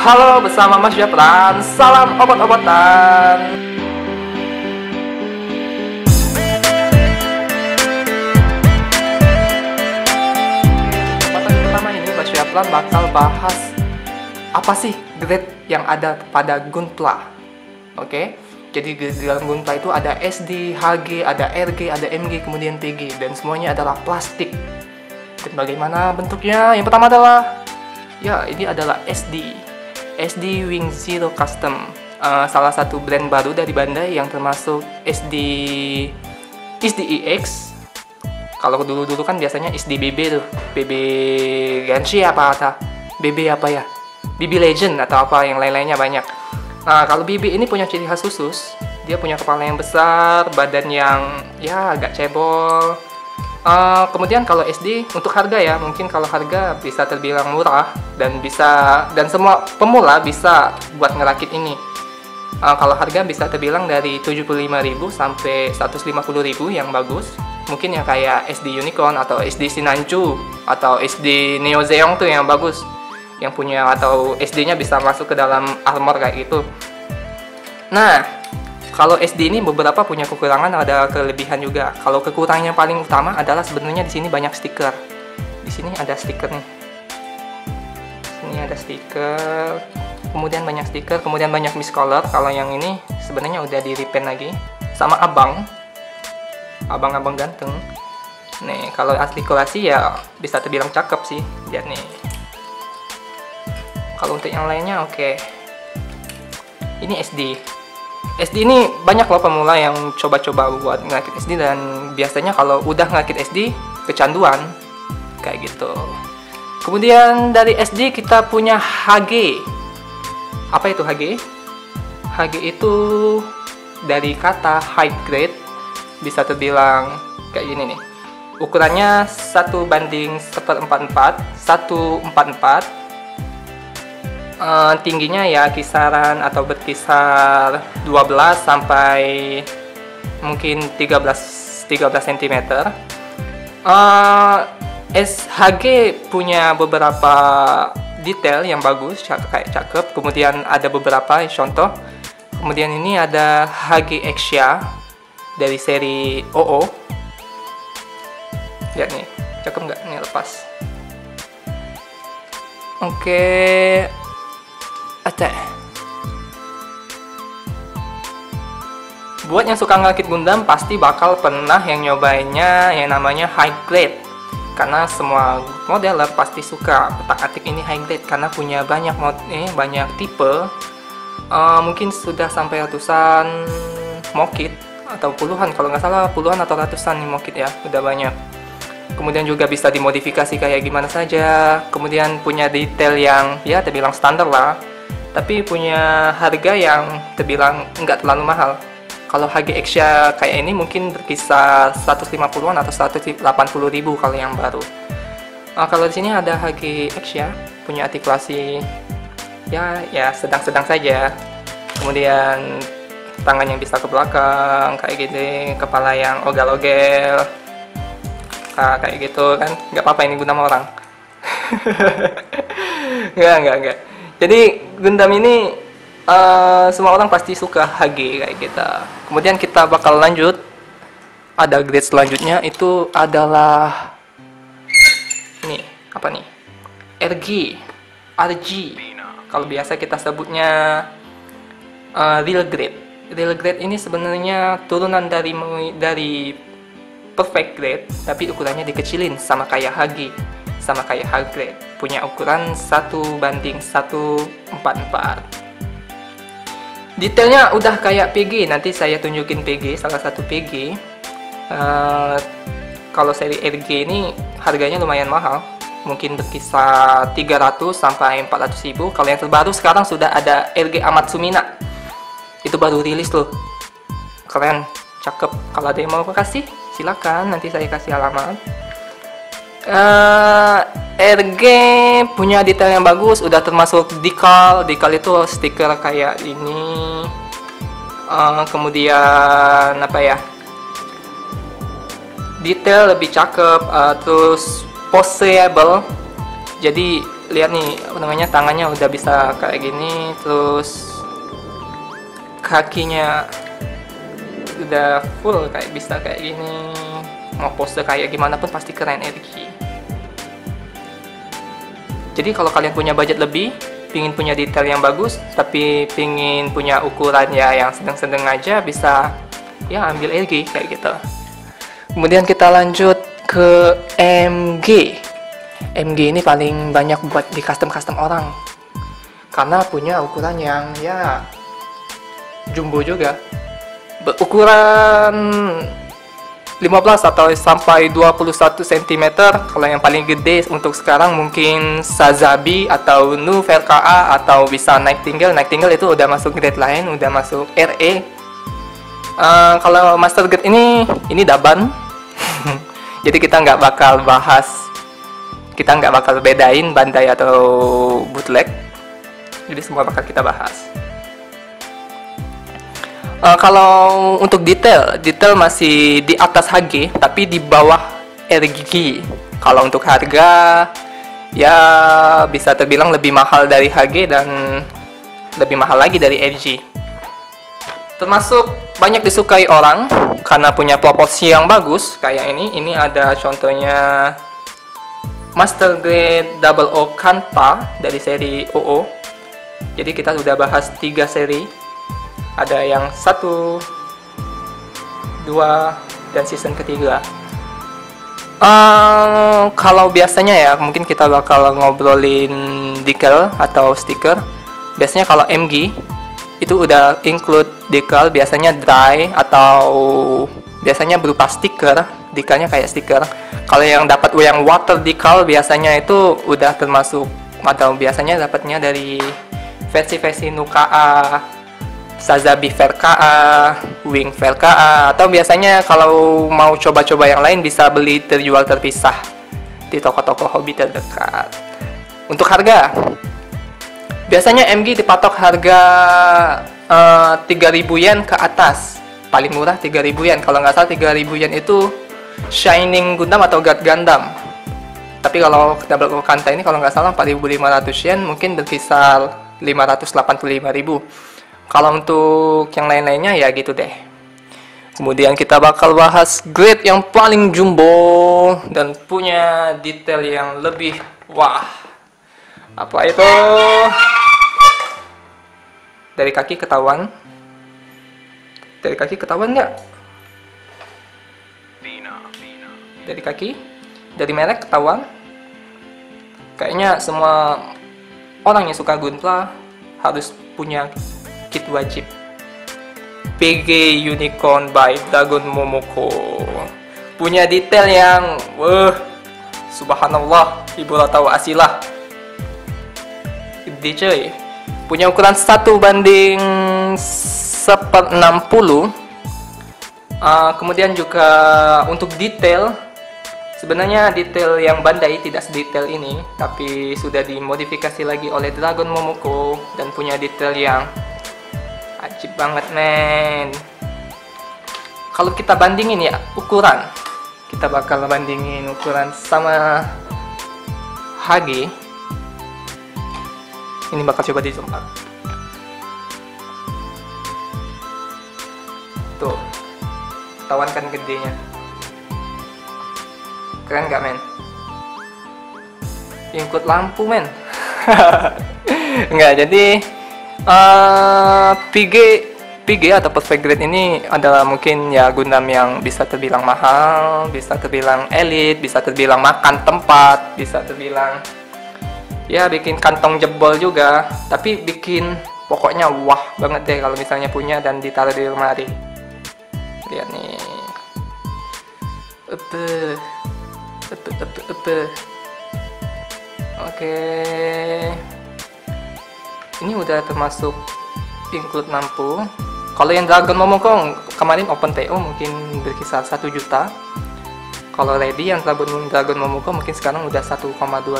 Halo, bersama Mas Japran. Salam obat-obatan. Kesempatan pertama ini Mas Japran bakal bahas apa sih grade yang ada pada Gunpla. Oke. Jadi dalam Gunpla itu ada SD, HG, ada RG, ada MG, kemudian PG, dan semuanya adalah plastik. Dan bagaimana bentuknya? Yang pertama adalah, ya, ini adalah SD Wing Zero Custom, salah satu brand baru dari Bandai yang termasuk SDEX. Kalau dulu kan biasanya SDBB tuh, BB Ganshi BB apa ya, BB Legend atau apa yang lain-lainnya banyak. Nah, kalau BB ini punya ciri khas khusus, dia punya kepala yang besar, badan yang ya agak cebol. Kemudian kalau SD untuk harga ya, mungkin kalau harga bisa terbilang murah dan semua pemula bisa buat ngerakit ini. Kalau harga bisa terbilang dari 75.000 sampai 150.000 yang bagus. Mungkin yang kayak SD Unicorn atau SD Sinancu atau SD Neo Zeong tuh yang bagus, yang punya, atau SD-nya bisa masuk ke dalam armor kayak gitu. Nah, kalau SD ini beberapa punya kekurangan, ada kelebihan juga. Kalau kekurangannya paling utama adalah sebenarnya di sini banyak stiker. Di sini ada stiker nih. Ini ada stiker. Kemudian banyak stiker, kemudian banyak miscolor. Kalau yang ini sebenarnya udah di repaint lagi sama abang-abang ganteng. Nih, kalau artikulasi ya bisa terbilang cakep sih. Lihat nih. Kalau untuk yang lainnya oke. Ini SD ini banyak loh pemula yang coba-coba buat ngerakit SD, dan biasanya kalau udah ngerakit SD kecanduan kayak gitu. Kemudian dari SD kita punya HG. Apa itu HG? HG itu dari kata high grade, bisa terbilang kayak gini nih. Ukurannya 1:144, 144. Tingginya ya kisaran atau berkisar 12 sampai mungkin 13 cm. SHG punya beberapa detail yang bagus, kayak cakep. Kemudian ada beberapa contoh. Kemudian ini ada HG Exia dari seri OO. Lihat nih, cakep nggak? Nih lepas. Oke. Buat yang suka ngerakit Gundam pasti bakal pernah yang nyobainnya yang namanya high grade, karena semua modeler pasti suka otak-atik ini high grade karena punya banyak banyak tipe. Mungkin sudah sampai ratusan mokit atau puluhan, kalau nggak salah puluhan atau ratusan nih mokit ya, udah banyak. Kemudian juga bisa dimodifikasi kayak gimana saja. Kemudian punya detail yang ya terbilang standar lah, tapi punya harga yang terbilang nggak terlalu mahal. Kalau HG Exia kayak ini mungkin berkisar 150-an atau 180.000 kalau yang baru. Kalau di sini ada HG Exia, punya artikulasi ya sedang-sedang saja. Kemudian tangan yang bisa ke belakang kayak gini, kepala yang ogel-ogel kayak gitu kan. Nggak apa-apa, ini Gundam orang. Nggak. Jadi Gundam ini semua orang pasti suka HG kayak kita. Kemudian kita bakal lanjut. Ada grade selanjutnya, itu adalah ini apa nih? RG. Kalau biasa kita sebutnya real grade. Real grade ini sebenarnya turunan dari perfect grade, tapi ukurannya dikecilin sama kayak HG, sama kayak high grade. Punya ukuran 1:144. Detailnya udah kayak PG, nanti saya tunjukin PG, salah satu PG. Kalau seri RG ini harganya lumayan mahal, mungkin berkisar 300 sampai 400.000. Kalau yang terbaru sekarang sudah ada RG Amatsumina, itu baru rilis loh, keren, cakep. Kalau ada yang mau kasih silakan, nanti saya kasih alamat. RG punya detail yang bagus, udah termasuk decal itu stiker kayak ini. Kemudian apa ya, detail lebih cakep, terus poseable. Jadi lihat nih apa namanya, tangannya udah bisa kayak gini, terus kakinya udah full kayak bisa kayak gini. Mau pose kayak gimana pun pasti keren RG. Jadi kalau kalian punya budget lebih, pingin punya detail yang bagus, tapi pingin punya ukuran ya yang sedang-sedang aja, bisa ya ambil RG kayak gitu. Kemudian kita lanjut ke MG. MG ini paling banyak buat di custom orang, karena punya ukuran yang ya jumbo juga, berukuran 15 atau sampai 21 cm. Kalau yang paling gede untuk sekarang mungkin Sazabi atau Nu VRKA, atau bisa Nightingale. Nightingale itu udah masuk grade lain, udah masuk RE. Kalau master grade ini Daban. Jadi kita nggak bakal bedain bandai atau bootleg. Jadi semua bakal kita bahas. Kalau untuk detail masih di atas HG, tapi di bawah RG. Kalau untuk harga, ya bisa terbilang lebih mahal dari HG dan lebih mahal lagi dari RG. Termasuk banyak disukai orang karena punya proporsi yang bagus. Kayak ini ada contohnya Master Grade Double O Kanta dari seri OO. Jadi kita sudah bahas 3 seri. Ada yang 1, 2, dan season ketiga. Kalau biasanya ya, mungkin kita bakal ngobrolin decal atau stiker. Biasanya kalau MG itu udah include decal, biasanya dry atau biasanya berupa stiker, decalnya kayak stiker. Kalau yang dapat yang water decal biasanya itu udah termasuk, atau biasanya dapatnya dari versi-versi Nuka-A, Sazabi VRKA, Wing VRKA, atau biasanya kalau mau coba-coba yang lain bisa beli terjual terpisah di toko-toko hobi terdekat. Untuk harga, biasanya MG dipatok harga 3.000 yen ke atas. Paling murah 3.000 yen. Kalau nggak salah 3.000 yen itu Shining Gundam atau God Gundam. Tapi kalau Double O Kanta ini kalau nggak salah 4.500 yen, mungkin berkisar 585.000. Kalau untuk yang lain-lainnya ya gitu deh. Kemudian kita bakal bahas grade yang paling jumbo dan punya detail yang lebih wah. Apa itu? Dari kaki ketahuan? Dari kaki ketahuan nggak? Dari kaki? Dari merek ketahuan? Kayaknya semua orang yang suka Gunpla harus punya kit wajib. PG Unicorn by Dragon Momoko. Punya detail yang subhanallah, ibu tahu asilah. Gede coy. Punya ukuran 1:1/60. Kemudian juga untuk detail, sebenarnya detail yang Bandai tidak sedetail ini, tapi sudah dimodifikasi lagi oleh Dragon Momoko dan punya detail yang ajib banget men. Kalau kita bandingin ya ukuran, kita bakal bandingin ukuran sama HG. Ini bakal coba di zoom out. Tuh, ketahuan kan gedenya. Keren gak men? Include lampu men. Enggak, jadi PG atau perfect grade ini adalah mungkin ya Gundam yang bisa terbilang mahal, bisa terbilang elit, bisa terbilang makan tempat, bisa terbilang ya bikin kantong jebol juga, tapi bikin pokoknya wah banget deh kalau misalnya punya dan ditaruh di lemari. Lihat nih. Oke. Ini udah termasuk include lampu. Kalau yang Dragon Momoko kemarin open PO mungkin berkisar 1 juta. Kalau ready yang Dragon Momoko mungkin sekarang udah 1,2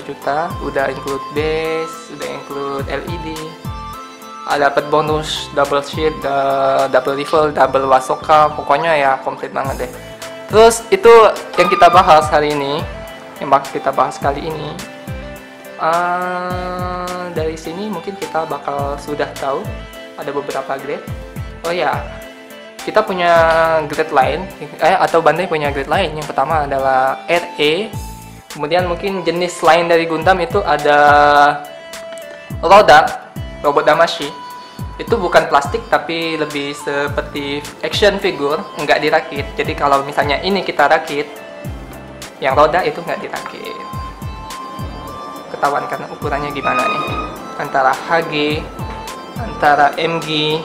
juta. Udah include base, udah include LED. Ada dapat bonus double shield, double rifle, double wasoka. Pokoknya ya komplit banget deh. Terus itu yang kita bahas hari ini, yang bakal kita bahas kali ini. Dari sini mungkin kita bakal sudah tahu ada beberapa grade. Oh ya, kita punya grade lain, atau Bandai punya grade lain. Yang pertama adalah RE. Kemudian mungkin jenis lain dari Gundam itu ada Roda, robot Damashi. Itu bukan plastik tapi lebih seperti action figure, nggak dirakit. Jadi kalau misalnya ini kita rakit, yang Roda itu nggak dirakit. Ketahuan karena ukurannya gimana nih, antara HG, antara MG,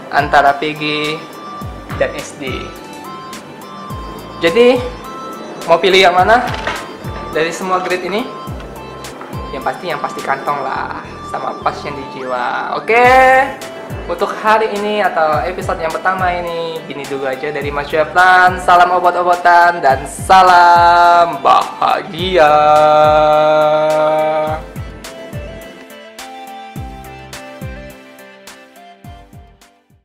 antara PG, dan SD. Jadi mau pilih yang mana dari semua grade ini? Yang pasti kantong lah, sama passion di jiwa. Oke, untuk hari ini atau episode yang pertama ini gini dulu aja dari Mas Jeplan. Salam obot-obotan dan salam bahagia.